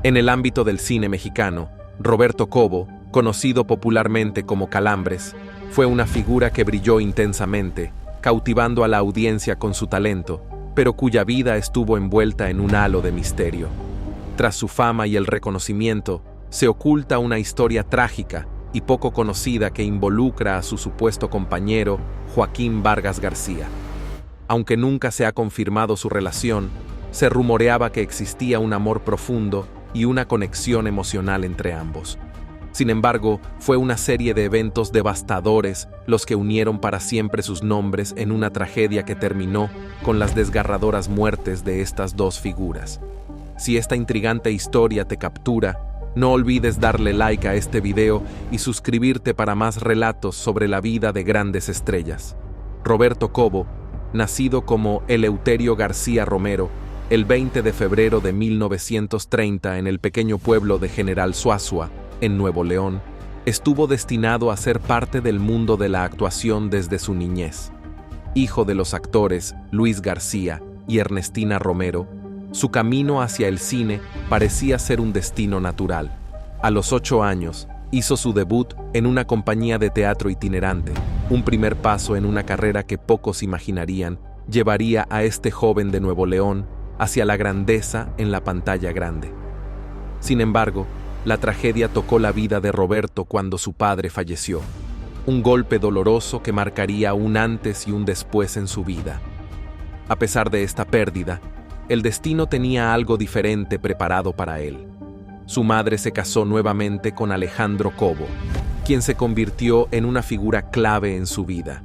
En el ámbito del cine mexicano, Roberto Cobo, conocido popularmente como Calambres, fue una figura que brilló intensamente, cautivando a la audiencia con su talento, pero cuya vida estuvo envuelta en un halo de misterio. Tras su fama y el reconocimiento, se oculta una historia trágica y poco conocida que involucra a su supuesto compañero, Joaquín Vargas García. Aunque nunca se ha confirmado su relación, se rumoreaba que existía un amor profundo y una conexión emocional entre ambos. Sin embargo, fue una serie de eventos devastadores los que unieron para siempre sus nombres en una tragedia que terminó con las desgarradoras muertes de estas dos figuras. Si esta intrigante historia te captura, no olvides darle like a este video y suscribirte para más relatos sobre la vida de grandes estrellas. Roberto Cobo, nacido como Eleuterio García Romero, el 20 de febrero de 1930 en el pequeño pueblo de General Suazua, en Nuevo León, estuvo destinado a ser parte del mundo de la actuación desde su niñez. Hijo de los actores Luis García y Ernestina Romero, su camino hacia el cine parecía ser un destino natural. A los 8 años, hizo su debut en una compañía de teatro itinerante, un primer paso en una carrera que pocos imaginarían llevaría a este joven de Nuevo León hacia la grandeza en la pantalla grande. Sin embargo, la tragedia tocó la vida de Roberto cuando su padre falleció, un golpe doloroso que marcaría un antes y un después en su vida. A pesar de esta pérdida, el destino tenía algo diferente preparado para él. Su madre se casó nuevamente con Alejandro Cobo, quien se convirtió en una figura clave en su vida.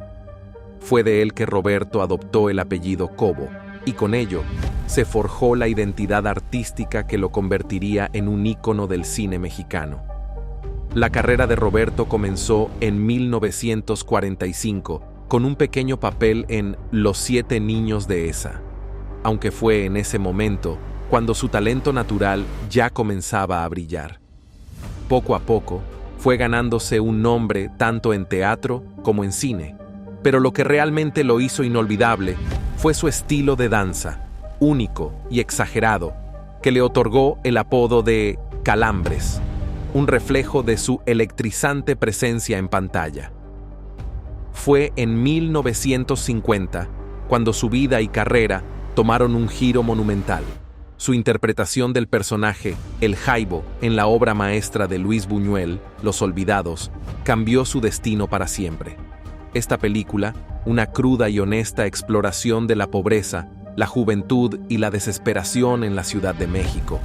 Fue de él que Roberto adoptó el apellido Cobo, y con ello se forjó la identidad artística que lo convertiría en un ícono del cine mexicano. La carrera de Roberto comenzó en 1945 con un pequeño papel en Los 7 niños de Esa, aunque fue en ese momento cuando su talento natural ya comenzaba a brillar. Poco a poco, fue ganándose un nombre tanto en teatro como en cine, pero lo que realmente lo hizo inolvidable fue su estilo de danza, único y exagerado, que le otorgó el apodo de Calambres, un reflejo de su electrizante presencia en pantalla. Fue en 1950 cuando su vida y carrera tomaron un giro monumental. Su interpretación del personaje, el Jaibo, en la obra maestra de Luis Buñuel, Los Olvidados, cambió su destino para siempre. Esta película, una cruda y honesta exploración de la pobreza, la juventud y la desesperación en la Ciudad de México,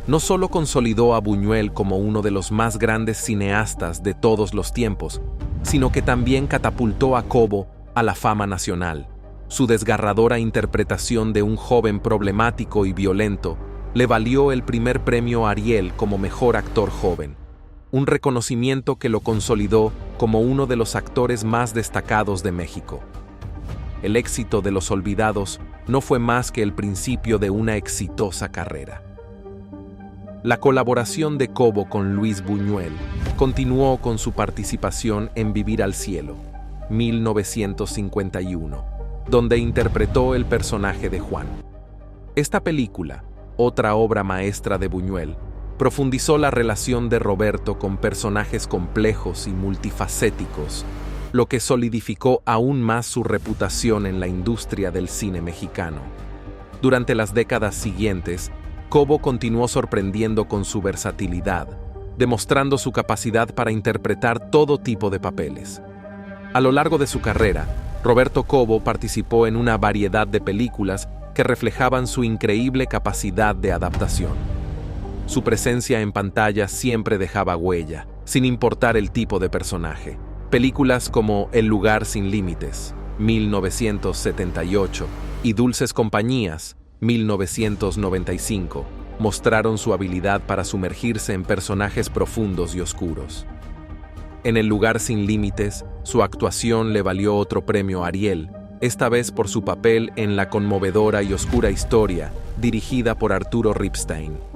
no solo consolidó a Buñuel como uno de los más grandes cineastas de todos los tiempos, sino que también catapultó a Cobo a la fama nacional. Su desgarradora interpretación de un joven problemático y violento le valió el primer premio Ariel como mejor actor joven, un reconocimiento que lo consolidó como uno de los actores más destacados de México. El éxito de Los Olvidados no fue más que el principio de una exitosa carrera. La colaboración de Cobo con Luis Buñuel continuó con su participación en Vivir al Cielo, 1951. Donde interpretó el personaje de Juan. Esta película, otra obra maestra de Buñuel, profundizó la relación de Roberto con personajes complejos y multifacéticos, lo que solidificó aún más su reputación en la industria del cine mexicano. Durante las décadas siguientes, Cobo continuó sorprendiendo con su versatilidad, demostrando su capacidad para interpretar todo tipo de papeles. A lo largo de su carrera, Roberto Cobo participó en una variedad de películas que reflejaban su increíble capacidad de adaptación. Su presencia en pantalla siempre dejaba huella, sin importar el tipo de personaje. Películas como El lugar sin límites, 1978, y Dulces compañías, 1995, mostraron su habilidad para sumergirse en personajes profundos y oscuros. En El lugar sin límites, su actuación le valió otro premio Ariel, esta vez por su papel en la conmovedora y oscura historia, dirigida por Arturo Ripstein.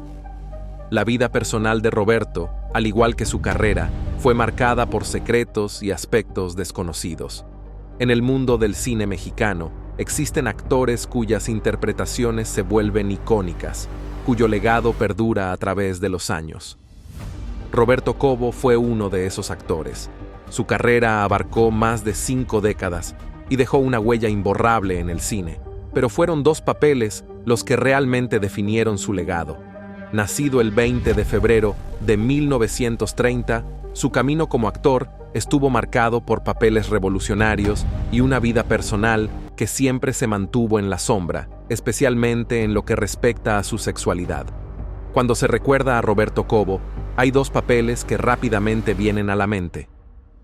La vida personal de Roberto, al igual que su carrera, fue marcada por secretos y aspectos desconocidos. En el mundo del cine mexicano, existen actores cuyas interpretaciones se vuelven icónicas, cuyo legado perdura a través de los años. Roberto Cobo fue uno de esos actores. Su carrera abarcó más de 5 décadas y dejó una huella imborrable en el cine, pero fueron 2 papeles los que realmente definieron su legado. Nacido el 20 de febrero de 1930, su camino como actor estuvo marcado por papeles revolucionarios y una vida personal que siempre se mantuvo en la sombra, especialmente en lo que respecta a su sexualidad. Cuando se recuerda a Roberto Cobo, hay 2 papeles que rápidamente vienen a la mente.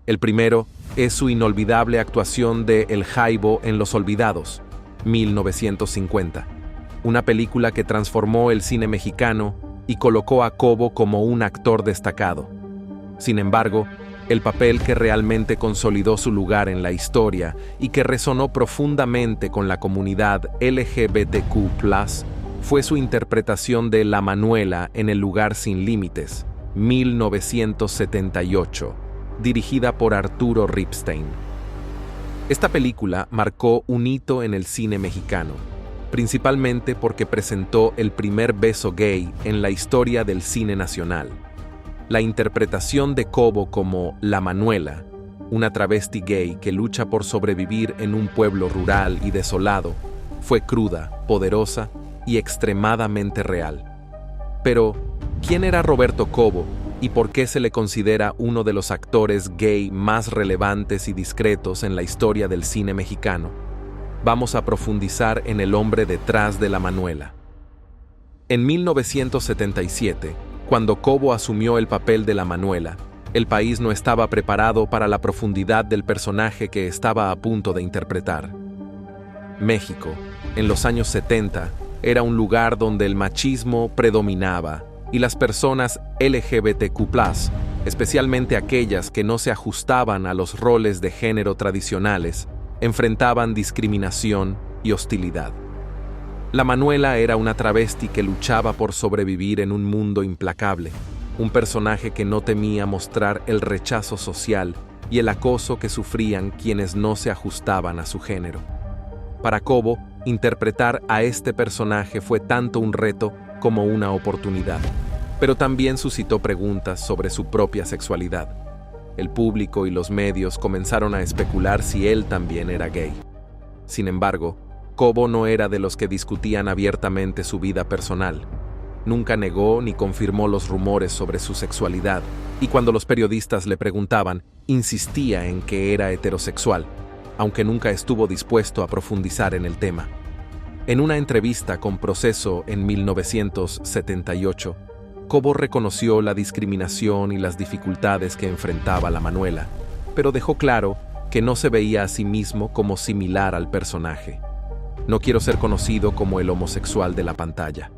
El primero es su inolvidable actuación de El Jaibo en Los Olvidados, 1950, una película que transformó el cine mexicano y colocó a Cobo como un actor destacado. Sin embargo, el papel que realmente consolidó su lugar en la historia y que resonó profundamente con la comunidad LGBTQ+, fue su interpretación de La Manuela en El Lugar Sin Límites, 1978, dirigida por Arturo Ripstein. Esta película marcó un hito en el cine mexicano, principalmente porque presentó el primer beso gay en la historia del cine nacional. La interpretación de Cobo como La Manuela, una travesti gay que lucha por sobrevivir en un pueblo rural y desolado, fue cruda, poderosa y extremadamente real. Pero, ¿quién era Roberto Cobo y por qué se le considera uno de los actores gay más relevantes y discretos en la historia del cine mexicano? Vamos a profundizar en el hombre detrás de La Manuela. En 1977, cuando Cobo asumió el papel de La Manuela, el país no estaba preparado para la profundidad del personaje que estaba a punto de interpretar. México, en los años 70, era un lugar donde el machismo predominaba y las personas LGBTQ+, especialmente aquellas que no se ajustaban a los roles de género tradicionales, enfrentaban discriminación y hostilidad. La Manuela era una travesti que luchaba por sobrevivir en un mundo implacable, un personaje que no temía mostrar el rechazo social y el acoso que sufrían quienes no se ajustaban a su género. Para Cobo, interpretar a este personaje fue tanto un reto como una oportunidad, pero también suscitó preguntas sobre su propia sexualidad. El público y los medios comenzaron a especular si él también era gay. Sin embargo, Cobo no era de los que discutían abiertamente su vida personal. Nunca negó ni confirmó los rumores sobre su sexualidad, y cuando los periodistas le preguntaban, insistía en que era heterosexual, aunque nunca estuvo dispuesto a profundizar en el tema. En una entrevista con Proceso en 1978, Cobo reconoció la discriminación y las dificultades que enfrentaba La Manuela, pero dejó claro que no se veía a sí mismo como similar al personaje. «No quiero ser conocido como el homosexual de la pantalla»,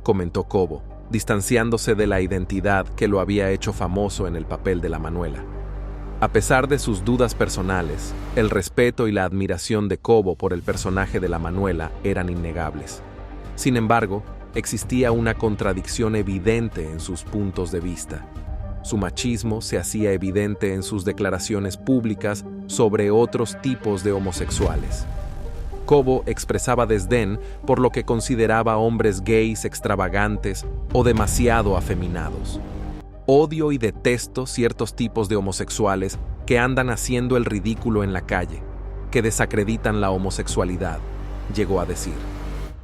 comentó Cobo, distanciándose de la identidad que lo había hecho famoso en el papel de La Manuela. A pesar de sus dudas personales, el respeto y la admiración de Cobo por el personaje de La Manuela eran innegables. Sin embargo, existía una contradicción evidente en sus puntos de vista. Su machismo se hacía evidente en sus declaraciones públicas sobre otros tipos de homosexuales. Cobo expresaba desdén por lo que consideraba hombres gays extravagantes o demasiado afeminados. «Odio y detesto ciertos tipos de homosexuales que andan haciendo el ridículo en la calle, que desacreditan la homosexualidad», llegó a decir.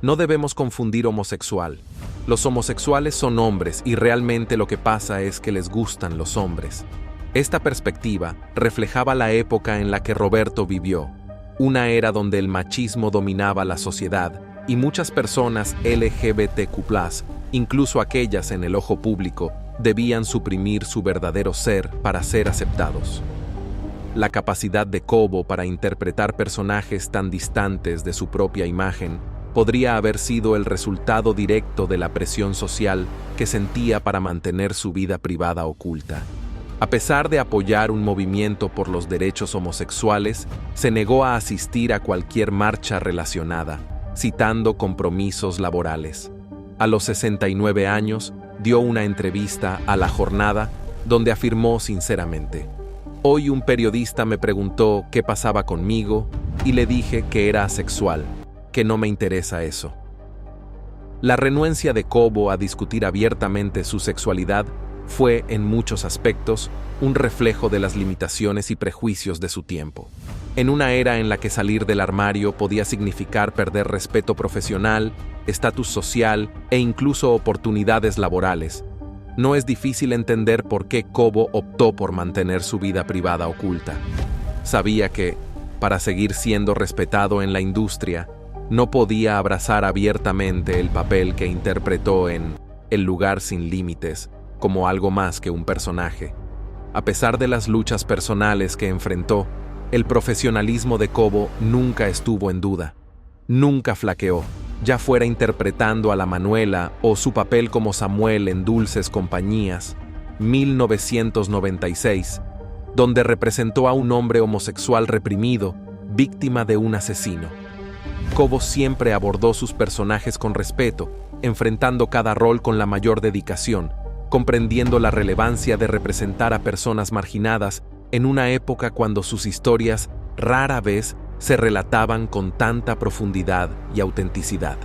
«No debemos confundir homosexual. Los homosexuales son hombres y realmente lo que pasa es que les gustan los hombres». Esta perspectiva reflejaba la época en la que Roberto vivió, una era donde el machismo dominaba la sociedad y muchas personas LGBTQ+, incluso aquellas en el ojo público, debían suprimir su verdadero ser para ser aceptados. La capacidad de Cobo para interpretar personajes tan distantes de su propia imagen podría haber sido el resultado directo de la presión social que sentía para mantener su vida privada oculta. A pesar de apoyar un movimiento por los derechos homosexuales, se negó a asistir a cualquier marcha relacionada, citando compromisos laborales. A los 69 años, dio una entrevista a La Jornada, donde afirmó sinceramente: «Hoy un periodista me preguntó qué pasaba conmigo y le dije que era asexual, que no me interesa eso». La renuencia de Cobo a discutir abiertamente su sexualidad fue, en muchos aspectos, un reflejo de las limitaciones y prejuicios de su tiempo. En una era en la que salir del armario podía significar perder respeto profesional, estatus social e incluso oportunidades laborales, no es difícil entender por qué Cobo optó por mantener su vida privada oculta. Sabía que, para seguir siendo respetado en la industria, no podía abrazar abiertamente el papel que interpretó en El lugar sin límites como algo más que un personaje. A pesar de las luchas personales que enfrentó, el profesionalismo de Cobo nunca estuvo en duda. Nunca flaqueó, ya fuera interpretando a la Manuela o su papel como Samuel en Dulces Compañías, 1996, donde representó a un hombre homosexual reprimido, víctima de un asesino. Cobo siempre abordó sus personajes con respeto, enfrentando cada rol con la mayor dedicación, comprendiendo la relevancia de representar a personas marginadas en una época cuando sus historias rara vez se relataban con tanta profundidad y autenticidad.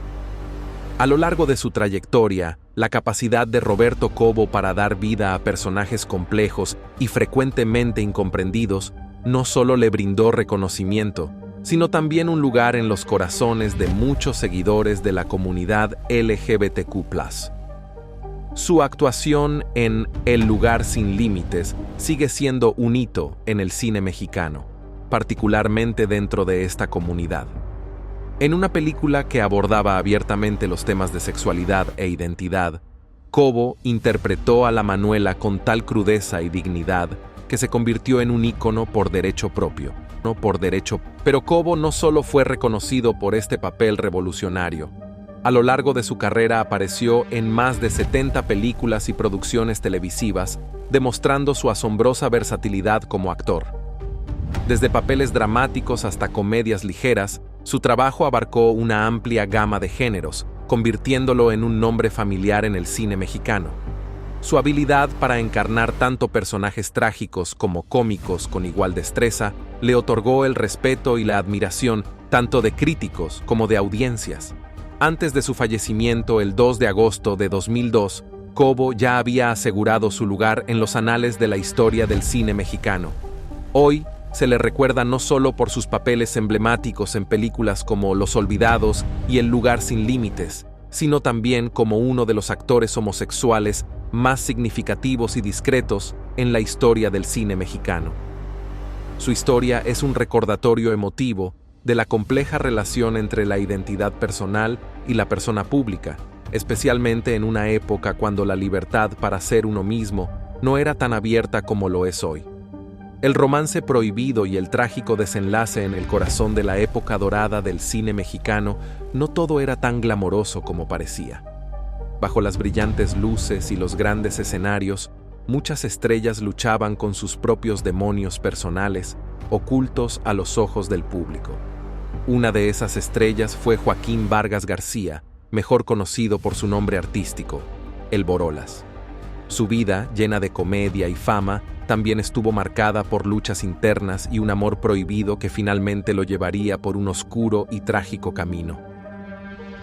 A lo largo de su trayectoria, la capacidad de Roberto Cobo para dar vida a personajes complejos y frecuentemente incomprendidos no solo le brindó reconocimiento, sino también un lugar en los corazones de muchos seguidores de la comunidad LGBTQ+. Su actuación en El lugar sin límites sigue siendo un hito en el cine mexicano, particularmente dentro de esta comunidad. En una película que abordaba abiertamente los temas de sexualidad e identidad, Cobo interpretó a la Manuela con tal crudeza y dignidad que se convirtió en un ícono por derecho propio. Pero Cobo no solo fue reconocido por este papel revolucionario. A lo largo de su carrera apareció en más de 70 películas y producciones televisivas, demostrando su asombrosa versatilidad como actor. Desde papeles dramáticos hasta comedias ligeras, su trabajo abarcó una amplia gama de géneros, convirtiéndolo en un nombre familiar en el cine mexicano. Su habilidad para encarnar tanto personajes trágicos como cómicos con igual destreza le otorgó el respeto y la admiración tanto de críticos como de audiencias. Antes de su fallecimiento el 2 de agosto de 2002, Cobo ya había asegurado su lugar en los anales de la historia del cine mexicano. Hoy se le recuerda no solo por sus papeles emblemáticos en películas como Los Olvidados y El lugar sin límites, sino también como uno de los actores homosexuales más significativos y discretos en la historia del cine mexicano. Su historia es un recordatorio emotivo de la compleja relación entre la identidad personal y la persona pública, especialmente en una época cuando la libertad para ser uno mismo no era tan abierta como lo es hoy. El romance prohibido y el trágico desenlace en el corazón de la época dorada del cine mexicano, no todo era tan glamoroso como parecía. Bajo las brillantes luces y los grandes escenarios, muchas estrellas luchaban con sus propios demonios personales, ocultos a los ojos del público. Una de esas estrellas fue Joaquín Vargas García, mejor conocido por su nombre artístico, El Borolas. Su vida, llena de comedia y fama, también estuvo marcada por luchas internas y un amor prohibido que finalmente lo llevaría por un oscuro y trágico camino.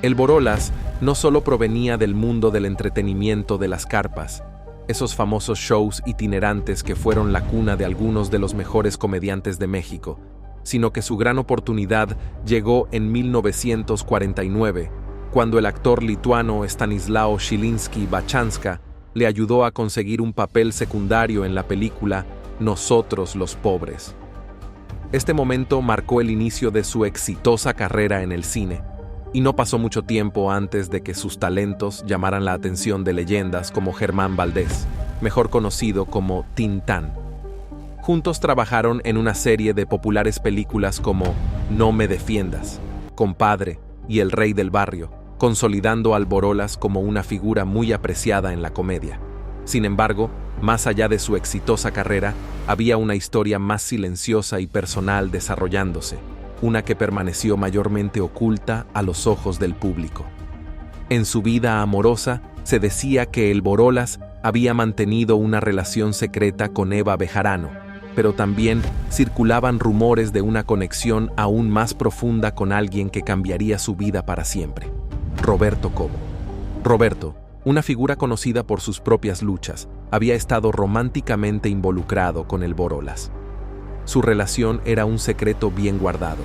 El Borolas no solo provenía del mundo del entretenimiento de las carpas, esos famosos shows itinerantes que fueron la cuna de algunos de los mejores comediantes de México, sino que su gran oportunidad llegó en 1949, cuando el actor lituano Stanislao Chilinski Bachanska le ayudó a conseguir un papel secundario en la película Nosotros los Pobres. Este momento marcó el inicio de su exitosa carrera en el cine, y no pasó mucho tiempo antes de que sus talentos llamaran la atención de leyendas como Germán Valdés, mejor conocido como Tintán. Juntos trabajaron en una serie de populares películas como No me defiendas, Compadre y El Rey del Barrio, consolidando al Borolas como una figura muy apreciada en la comedia. Sin embargo, más allá de su exitosa carrera, había una historia más silenciosa y personal desarrollándose, una que permaneció mayormente oculta a los ojos del público. En su vida amorosa, se decía que el Borolas había mantenido una relación secreta con Eva Bejarano, pero también circulaban rumores de una conexión aún más profunda con alguien que cambiaría su vida para siempre, Roberto Cobo. Roberto, una figura conocida por sus propias luchas, había estado románticamente involucrado con el Borolas. Su relación era un secreto bien guardado,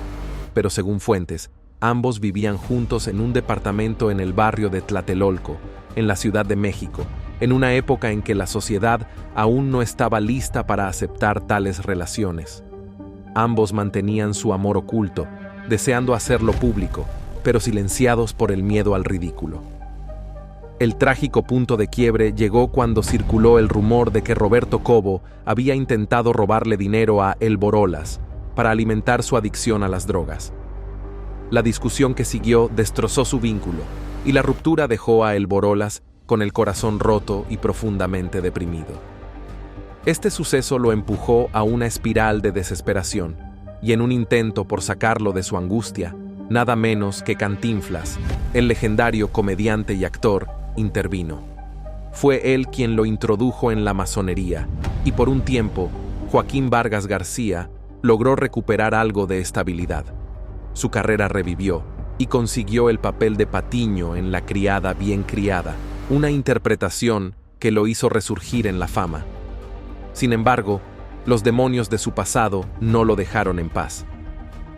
pero según fuentes, ambos vivían juntos en un departamento en el barrio de Tlatelolco, en la Ciudad de México, en una época en que la sociedad aún no estaba lista para aceptar tales relaciones. Ambos mantenían su amor oculto, deseando hacerlo público, pero silenciados por el miedo al ridículo. El trágico punto de quiebre llegó cuando circuló el rumor de que Roberto Cobo había intentado robarle dinero a El Borolas para alimentar su adicción a las drogas. La discusión que siguió destrozó su vínculo, y la ruptura dejó a El Borolas con el corazón roto y profundamente deprimido. Este suceso lo empujó a una espiral de desesperación, y en un intento por sacarlo de su angustia, nada menos que Cantinflas, el legendario comediante y actor, intervino. Fue él quien lo introdujo en la masonería, y por un tiempo, Joaquín Vargas García logró recuperar algo de estabilidad. Su carrera revivió, y consiguió el papel de Patiño en La criada bien criada, una interpretación que lo hizo resurgir en la fama. Sin embargo, los demonios de su pasado no lo dejaron en paz.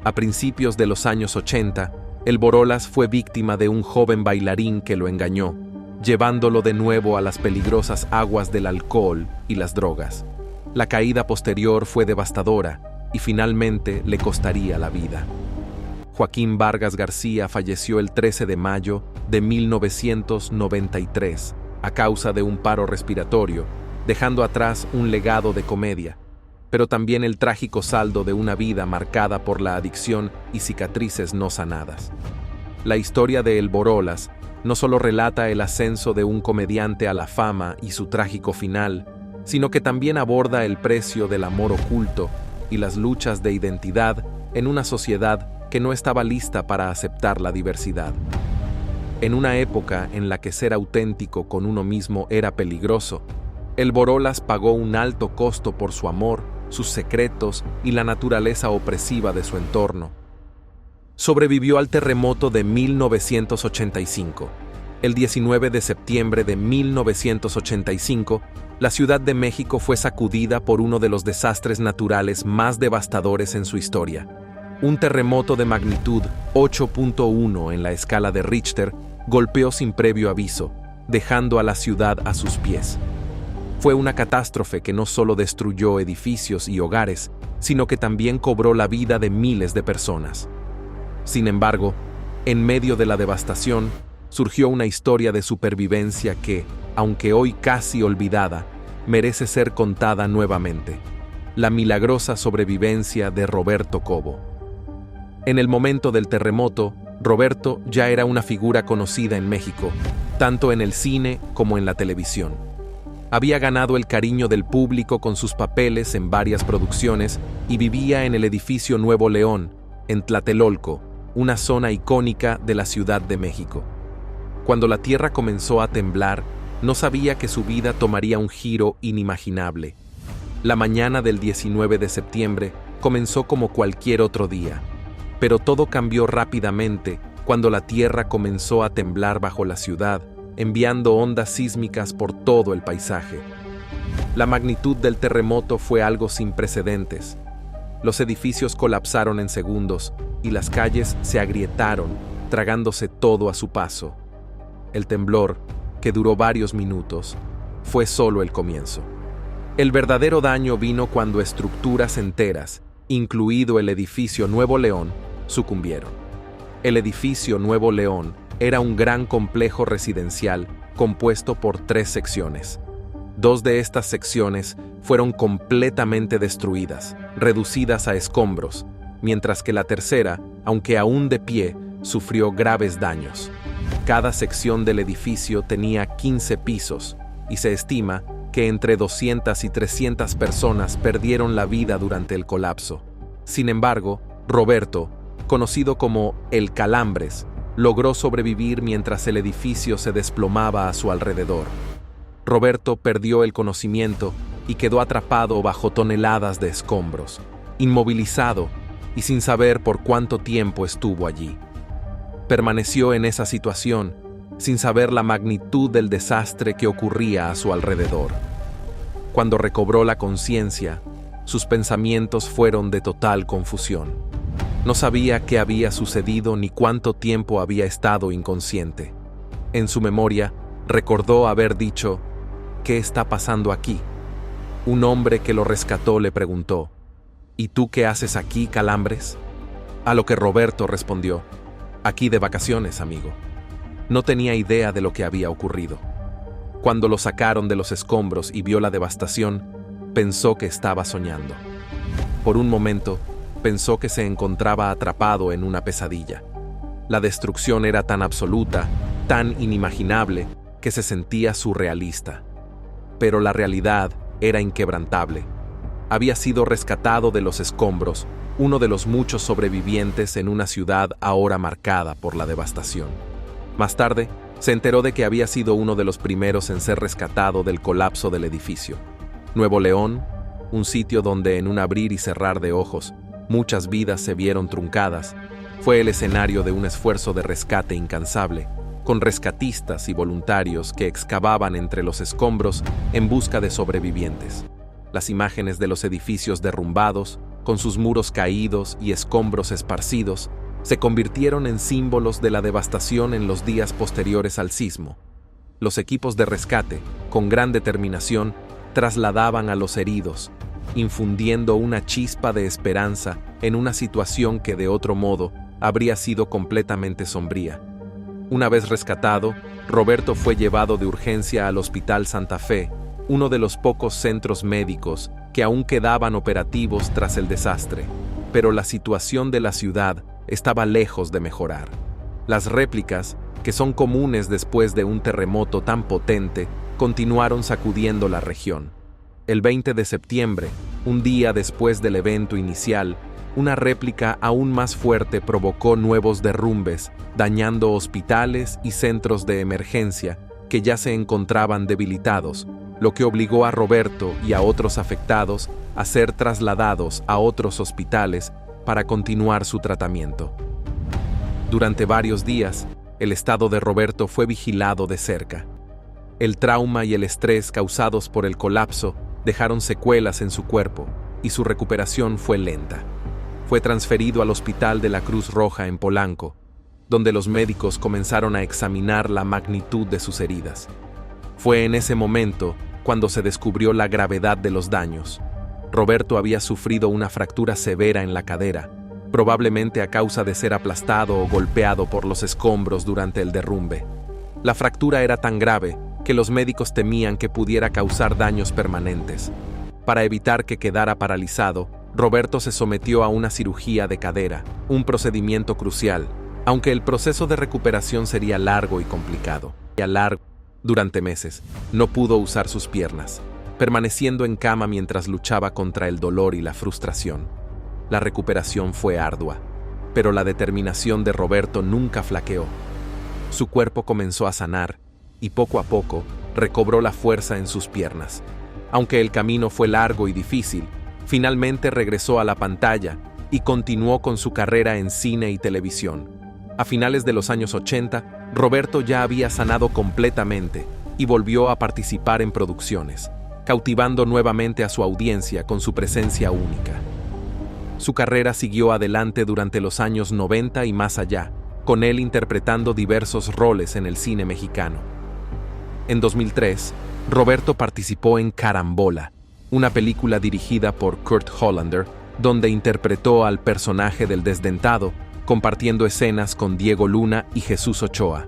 A principios de los años 80, El Borolas fue víctima de un joven bailarín que lo engañó, llevándolo de nuevo a las peligrosas aguas del alcohol y las drogas. La caída posterior fue devastadora y finalmente le costaría la vida. Joaquín Vargas García falleció el 13 de mayo de 1993 a causa de un paro respiratorio, dejando atrás un legado de comedia, pero también el trágico saldo de una vida marcada por la adicción y cicatrices no sanadas. La historia de El Borolas no solo relata el ascenso de un comediante a la fama y su trágico final, sino que también aborda el precio del amor oculto y las luchas de identidad en una sociedad que no estaba lista para aceptar la diversidad. En una época en la que ser auténtico con uno mismo era peligroso, El Borolas pagó un alto costo por su amor, sus secretos y la naturaleza opresiva de su entorno. Sobrevivió al terremoto de 1985. El 19 de septiembre de 1985, la Ciudad de México fue sacudida por uno de los desastres naturales más devastadores en su historia. Un terremoto de magnitud 8.1 en la escala de Richter golpeó sin previo aviso, dejando a la ciudad a sus pies. Fue una catástrofe que no solo destruyó edificios y hogares, sino que también cobró la vida de miles de personas. Sin embargo, en medio de la devastación, surgió una historia de supervivencia que, aunque hoy casi olvidada, merece ser contada nuevamente. La milagrosa sobrevivencia de Roberto Cobo. En el momento del terremoto, Roberto ya era una figura conocida en México, tanto en el cine como en la televisión. Había ganado el cariño del público con sus papeles en varias producciones y vivía en el edificio Nuevo León, en Tlatelolco, una zona icónica de la Ciudad de México. Cuando la tierra comenzó a temblar, no sabía que su vida tomaría un giro inimaginable. La mañana del 19 de septiembre comenzó como cualquier otro día, pero todo cambió rápidamente cuando la tierra comenzó a temblar bajo la ciudad, enviando ondas sísmicas por todo el paisaje. La magnitud del terremoto fue algo sin precedentes. Los edificios colapsaron en segundos y las calles se agrietaron, tragándose todo a su paso. El temblor, que duró varios minutos, fue solo el comienzo. El verdadero daño vino cuando estructuras enteras, incluido el edificio Nuevo León, sucumbieron. El edificio Nuevo León era un gran complejo residencial compuesto por 3 secciones. 2 de estas secciones fueron completamente destruidas, reducidas a escombros, mientras que la tercera, aunque aún de pie, sufrió graves daños. Cada sección del edificio tenía 15 pisos, y se estima que entre 200 y 300 personas perdieron la vida durante el colapso. Sin embargo, Roberto, conocido como el Calambres, logró sobrevivir mientras el edificio se desplomaba a su alrededor. Roberto perdió el conocimiento y quedó atrapado bajo toneladas de escombros, inmovilizado y sin saber por cuánto tiempo estuvo allí. Permaneció en esa situación sin saber la magnitud del desastre que ocurría a su alrededor. Cuando recobró la conciencia, sus pensamientos fueron de total confusión. No sabía qué había sucedido ni cuánto tiempo había estado inconsciente. En su memoria, recordó haber dicho: ¿qué está pasando aquí? Un hombre que lo rescató le preguntó: ¿y tú qué haces aquí, Calambres? A lo que Roberto respondió: aquí de vacaciones, amigo. No tenía idea de lo que había ocurrido. Cuando lo sacaron de los escombros y vio la devastación, pensó que estaba soñando. Por un momento, pensó que se encontraba atrapado en una pesadilla. La destrucción era tan absoluta, tan inimaginable, que se sentía surrealista. Pero la realidad era inquebrantable. Había sido rescatado de los escombros, uno de los muchos sobrevivientes en una ciudad ahora marcada por la devastación. Más tarde, se enteró de que había sido uno de los primeros en ser rescatado del colapso del edificio. Nuevo León, un sitio donde en un abrir y cerrar de ojos, muchas vidas se vieron truncadas, fue el escenario de un esfuerzo de rescate incansable, con rescatistas y voluntarios que excavaban entre los escombros en busca de sobrevivientes. Las imágenes de los edificios derrumbados, con sus muros caídos y escombros esparcidos, se convirtieron en símbolos de la devastación en los días posteriores al sismo. Los equipos de rescate, con gran determinación, trasladaban a los heridos, infundiendo una chispa de esperanza en una situación que de otro modo habría sido completamente sombría. Una vez rescatado, Roberto fue llevado de urgencia al Hospital Santa Fe, uno de los pocos centros médicos que aún quedaban operativos tras el desastre, pero la situación de la ciudad estaba lejos de mejorar. Las réplicas, que son comunes después de un terremoto tan potente, continuaron sacudiendo la región. El 20 de septiembre, un día después del evento inicial, una réplica aún más fuerte provocó nuevos derrumbes, dañando hospitales y centros de emergencia que ya se encontraban debilitados, lo que obligó a Roberto y a otros afectados a ser trasladados a otros hospitales para continuar su tratamiento. Durante varios días, el estado de Roberto fue vigilado de cerca. El trauma y el estrés causados por el colapso dejaron secuelas en su cuerpo y su recuperación fue lenta. Fue transferido al Hospital de la Cruz Roja en Polanco, donde los médicos comenzaron a examinar la magnitud de sus heridas. Fue en ese momento cuando se descubrió la gravedad de los daños. Roberto había sufrido una fractura severa en la cadera, probablemente a causa de ser aplastado o golpeado por los escombros durante el derrumbe. La fractura era tan grave que los médicos temían que pudiera causar daños permanentes. Para evitar que quedara paralizado, Roberto se sometió a una cirugía de cadera, un procedimiento crucial, aunque el proceso de recuperación sería largo y complicado. Durante meses, no pudo usar sus piernas, permaneciendo en cama mientras luchaba contra el dolor y la frustración. La recuperación fue ardua, pero la determinación de Roberto nunca flaqueó. Su cuerpo comenzó a sanar y poco a poco recobró la fuerza en sus piernas. Aunque el camino fue largo y difícil, finalmente regresó a la pantalla y continuó con su carrera en cine y televisión. A finales de los años 80, Roberto ya había sanado completamente y volvió a participar en producciones, cautivando nuevamente a su audiencia con su presencia única. Su carrera siguió adelante durante los años 90 y más allá, con él interpretando diversos roles en el cine mexicano. En 2003, Roberto participó en Carambola, una película dirigida por Kurt Hollander, donde interpretó al personaje del desdentado, compartiendo escenas con Diego Luna y Jesús Ochoa.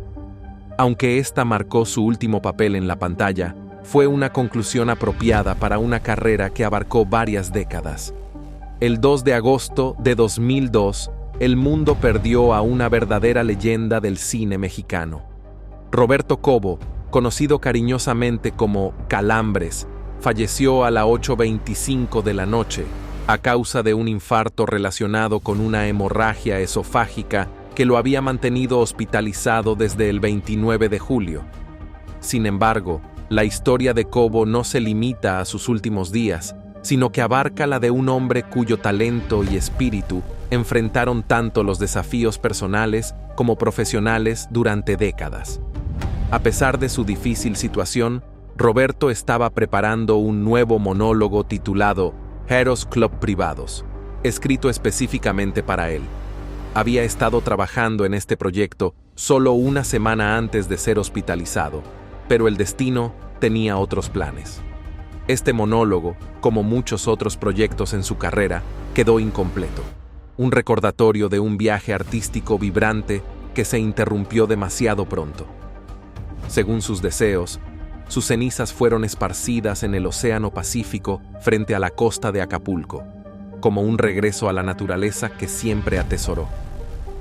Aunque esta marcó su último papel en la pantalla, fue una conclusión apropiada para una carrera que abarcó varias décadas. El 2 de agosto de 2002, el mundo perdió a una verdadera leyenda del cine mexicano. Roberto Cobo, conocido cariñosamente como Calambres, falleció a las 8:25 de la noche, a causa de un infarto relacionado con una hemorragia esofágica que lo había mantenido hospitalizado desde el 29 de julio. Sin embargo, la historia de Cobo no se limita a sus últimos días, sino que abarca la de un hombre cuyo talento y espíritu enfrentaron tanto los desafíos personales como profesionales durante décadas. A pesar de su difícil situación, Roberto estaba preparando un nuevo monólogo titulado Heroes Club Privados, escrito específicamente para él. Había estado trabajando en este proyecto solo una semana antes de ser hospitalizado, pero el destino tenía otros planes. Este monólogo, como muchos otros proyectos en su carrera, quedó incompleto. Un recordatorio de un viaje artístico vibrante que se interrumpió demasiado pronto. Según sus deseos, sus cenizas fueron esparcidas en el Océano Pacífico frente a la costa de Acapulco, como un regreso a la naturaleza que siempre atesoró.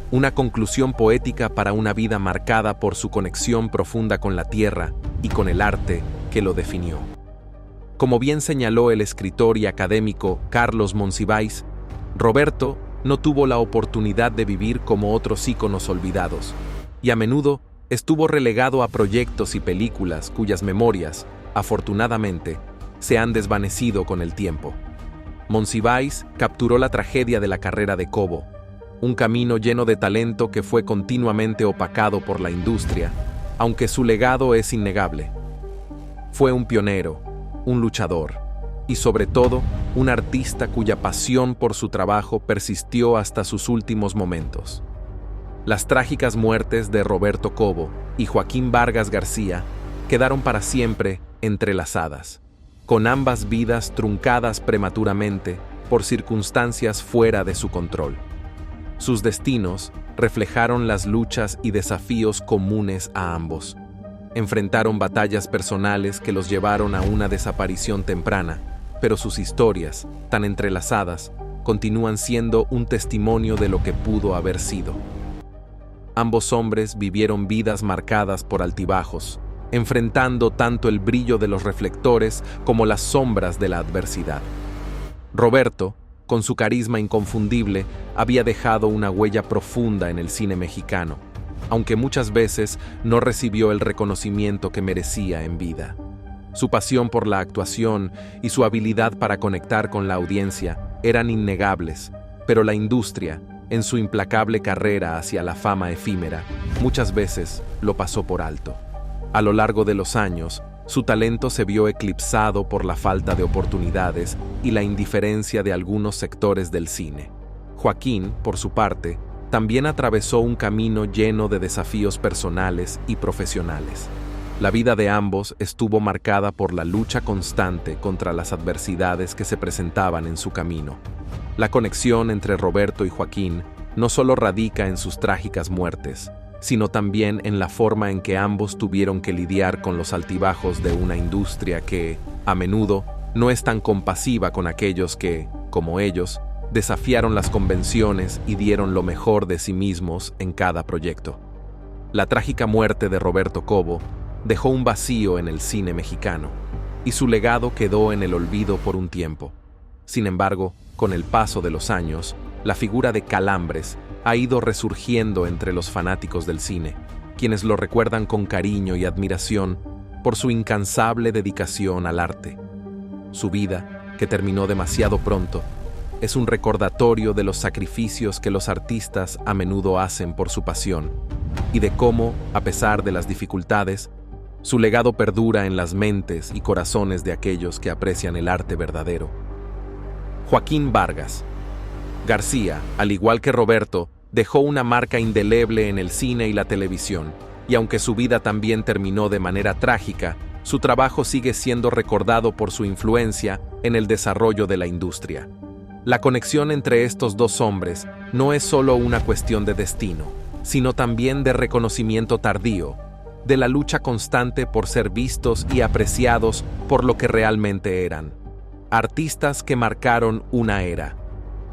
Una conclusión poética para una vida marcada por su conexión profunda con la tierra y con el arte que lo definió. Como bien señaló el escritor y académico Carlos Monsiváis, Roberto no tuvo la oportunidad de vivir como otros íconos olvidados, y a menudo estuvo relegado a proyectos y películas cuyas memorias, afortunadamente, se han desvanecido con el tiempo. Monsiváis capturó la tragedia de la carrera de Cobo, un camino lleno de talento que fue continuamente opacado por la industria, aunque su legado es innegable. Fue un pionero, un luchador, y sobre todo, un artista cuya pasión por su trabajo persistió hasta sus últimos momentos. Las trágicas muertes de Roberto Cobo y Joaquín Vargas García quedaron para siempre entrelazadas, con ambas vidas truncadas prematuramente por circunstancias fuera de su control. Sus destinos reflejaron las luchas y desafíos comunes a ambos. Enfrentaron batallas personales que los llevaron a una desaparición temprana, pero sus historias, tan entrelazadas, continúan siendo un testimonio de lo que pudo haber sido. Ambos hombres vivieron vidas marcadas por altibajos, enfrentando tanto el brillo de los reflectores como las sombras de la adversidad. Roberto, con su carisma inconfundible, había dejado una huella profunda en el cine mexicano, aunque muchas veces no recibió el reconocimiento que merecía en vida. Su pasión por la actuación y su habilidad para conectar con la audiencia eran innegables, pero la industria, en su implacable carrera hacia la fama efímera, muchas veces lo pasó por alto. A lo largo de los años, su talento se vio eclipsado por la falta de oportunidades y la indiferencia de algunos sectores del cine. Joaquín, por su parte, también atravesó un camino lleno de desafíos personales y profesionales. La vida de ambos estuvo marcada por la lucha constante contra las adversidades que se presentaban en su camino. La conexión entre Roberto y Joaquín no solo radica en sus trágicas muertes, sino también en la forma en que ambos tuvieron que lidiar con los altibajos de una industria que, a menudo, no es tan compasiva con aquellos que, como ellos, desafiaron las convenciones y dieron lo mejor de sí mismos en cada proyecto. La trágica muerte de Roberto Cobo dejó un vacío en el cine mexicano, y su legado quedó en el olvido por un tiempo. Sin embargo, con el paso de los años, la figura de Calambres ha ido resurgiendo entre los fanáticos del cine, quienes lo recuerdan con cariño y admiración por su incansable dedicación al arte. Su vida, que terminó demasiado pronto, es un recordatorio de los sacrificios que los artistas a menudo hacen por su pasión, y de cómo, a pesar de las dificultades, su legado perdura en las mentes y corazones de aquellos que aprecian el arte verdadero. Joaquín Vargas García, al igual que Roberto, dejó una marca indeleble en el cine y la televisión, y aunque su vida también terminó de manera trágica, su trabajo sigue siendo recordado por su influencia en el desarrollo de la industria. La conexión entre estos dos hombres no es solo una cuestión de destino, sino también de reconocimiento tardío, de la lucha constante por ser vistos y apreciados por lo que realmente eran. Artistas que marcaron una era.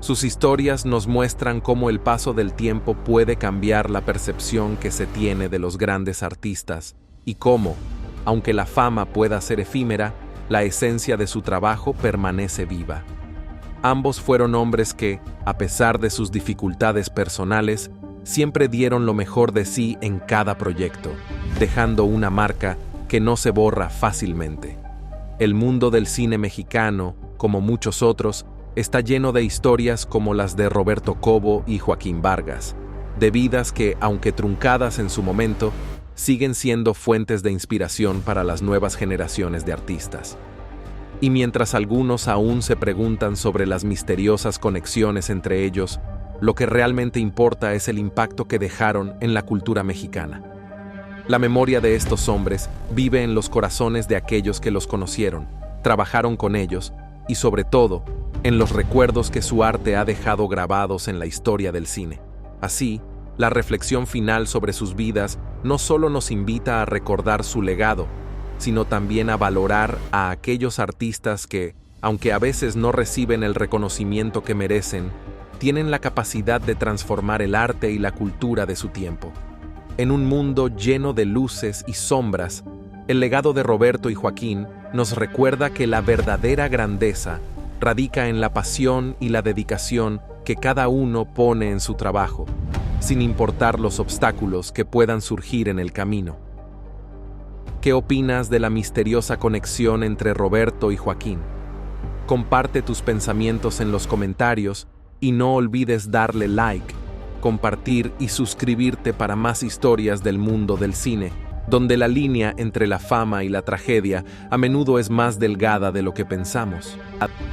Sus historias nos muestran cómo el paso del tiempo puede cambiar la percepción que se tiene de los grandes artistas y cómo, aunque la fama pueda ser efímera, la esencia de su trabajo permanece viva. Ambos fueron hombres que, a pesar de sus dificultades personales, siempre dieron lo mejor de sí en cada proyecto, dejando una marca que no se borra fácilmente. El mundo del cine mexicano, como muchos otros, está lleno de historias como las de Roberto Cobo y Joaquín Vargas, de vidas que, aunque truncadas en su momento, siguen siendo fuentes de inspiración para las nuevas generaciones de artistas. Y mientras algunos aún se preguntan sobre las misteriosas conexiones entre ellos, lo que realmente importa es el impacto que dejaron en la cultura mexicana. La memoria de estos hombres vive en los corazones de aquellos que los conocieron, trabajaron con ellos y, sobre todo, en los recuerdos que su arte ha dejado grabados en la historia del cine. Así, la reflexión final sobre sus vidas no solo nos invita a recordar su legado, sino también a valorar a aquellos artistas que, aunque a veces no reciben el reconocimiento que merecen, tienen la capacidad de transformar el arte y la cultura de su tiempo. En un mundo lleno de luces y sombras, el legado de Roberto y Joaquín nos recuerda que la verdadera grandeza radica en la pasión y la dedicación que cada uno pone en su trabajo, sin importar los obstáculos que puedan surgir en el camino. ¿Qué opinas de la misteriosa conexión entre Roberto y Joaquín? Comparte tus pensamientos en los comentarios y no olvides darle like, compartir y suscribirte para más historias del mundo del cine, donde la línea entre la fama y la tragedia a menudo es más delgada de lo que pensamos.